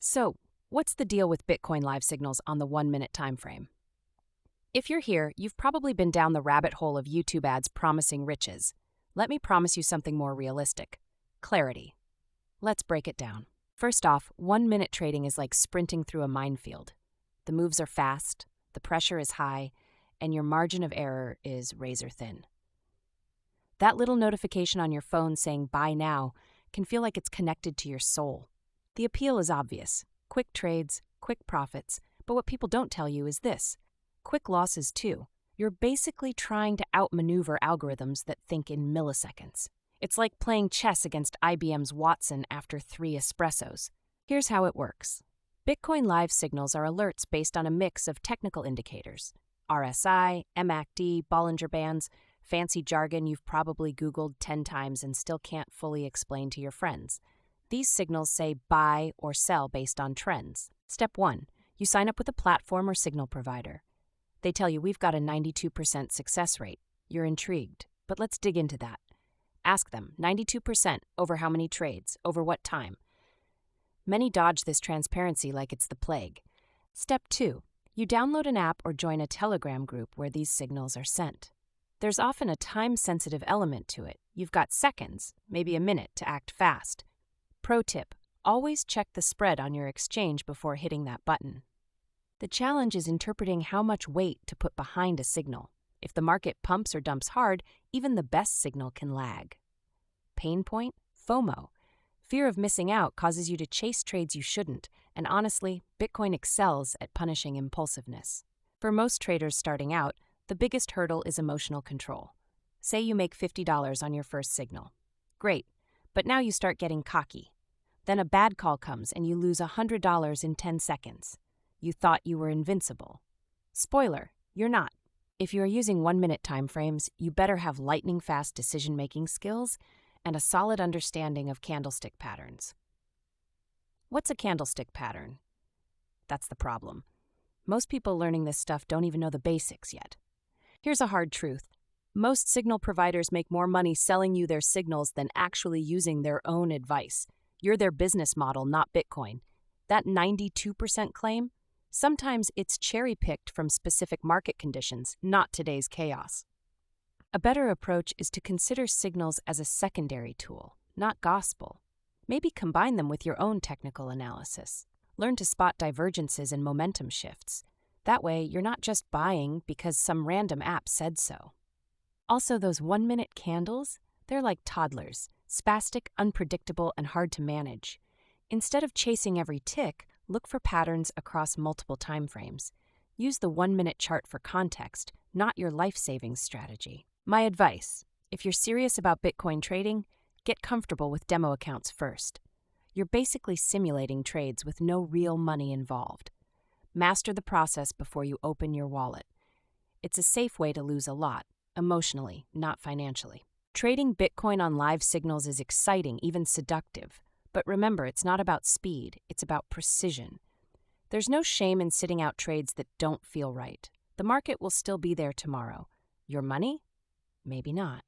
So, what's the deal with Bitcoin live signals on the 1 minute time frame? If you're here, you've probably been down the rabbit hole of YouTube ads promising riches. Let me promise you something more realistic: clarity. Let's break it down. First off, 1 minute trading is like sprinting through a minefield. The moves are fast, the pressure is high, and your margin of error is razor thin. That little notification on your phone saying buy now can feel like it's connected to your soul. The appeal is obvious: quick trades, quick profits, but what people don't tell you is this: quick losses too. You're basically trying to outmaneuver algorithms that think in milliseconds. It's like playing chess against IBM's Watson after 3 espressos. Here's how it works. Bitcoin live signals are alerts based on a mix of technical indicators: RSI, MACD, Bollinger Bands, fancy jargon you've probably Googled 10 times and still can't fully explain to your friends. These signals say buy or sell based on trends. Step 1. You sign up with a platform or signal provider. They tell you we've got a 92% success rate. You're intrigued, but let's dig into that. Ask them, 92% over how many trades, over what time? Many dodge this transparency like it's the plague. Step 2. You download an app or join a Telegram group where these signals are sent. There's often a time-sensitive element to it. You've got seconds, maybe a minute, to act fast. Pro tip: always check the spread on your exchange before hitting that button. The challenge is interpreting how much weight to put behind a signal. If the market pumps or dumps hard, even the best signal can lag. Pain point? FOMO. Fear of missing out causes you to chase trades you shouldn't, and honestly, Bitcoin excels at punishing impulsiveness. For most traders starting out, the biggest hurdle is emotional control. Say you make $50 on your first signal. Great, but now you start getting cocky. Then a bad call comes and you lose $100 in 10 seconds. You thought you were invincible. Spoiler, you're not. If you're using 1 minute time frames, you better have lightning-fast decision-making skills and a solid understanding of candlestick patterns. What's a candlestick pattern? That's the problem. Most people learning this stuff don't even know the basics yet. Here's a hard truth. Most signal providers make more money selling you their signals than actually using their own advice. You're their business model, not Bitcoin. That 92% claim? Sometimes it's cherry-picked from specific market conditions, not today's chaos. A better approach is to consider signals as a secondary tool, not gospel. Maybe combine them with your own technical analysis. Learn to spot divergences and momentum shifts. That way, you're not just buying because some random app said so. Also, those 1-minute candles, they're like toddlers, spastic, unpredictable, and hard to manage. Instead of chasing every tick, look for patterns across multiple timeframes. Use the 1-minute chart for context, not your life-saving strategy. My advice: if you're serious about Bitcoin trading, get comfortable with demo accounts first. You're basically simulating trades with no real money involved. Master the process before you open your wallet. It's a safe way to lose a lot, emotionally, not financially. Trading Bitcoin on live signals is exciting, even seductive. But remember, it's not about speed, it's about precision. There's no shame in sitting out trades that don't feel right. The market will still be there tomorrow. Your money? Maybe not.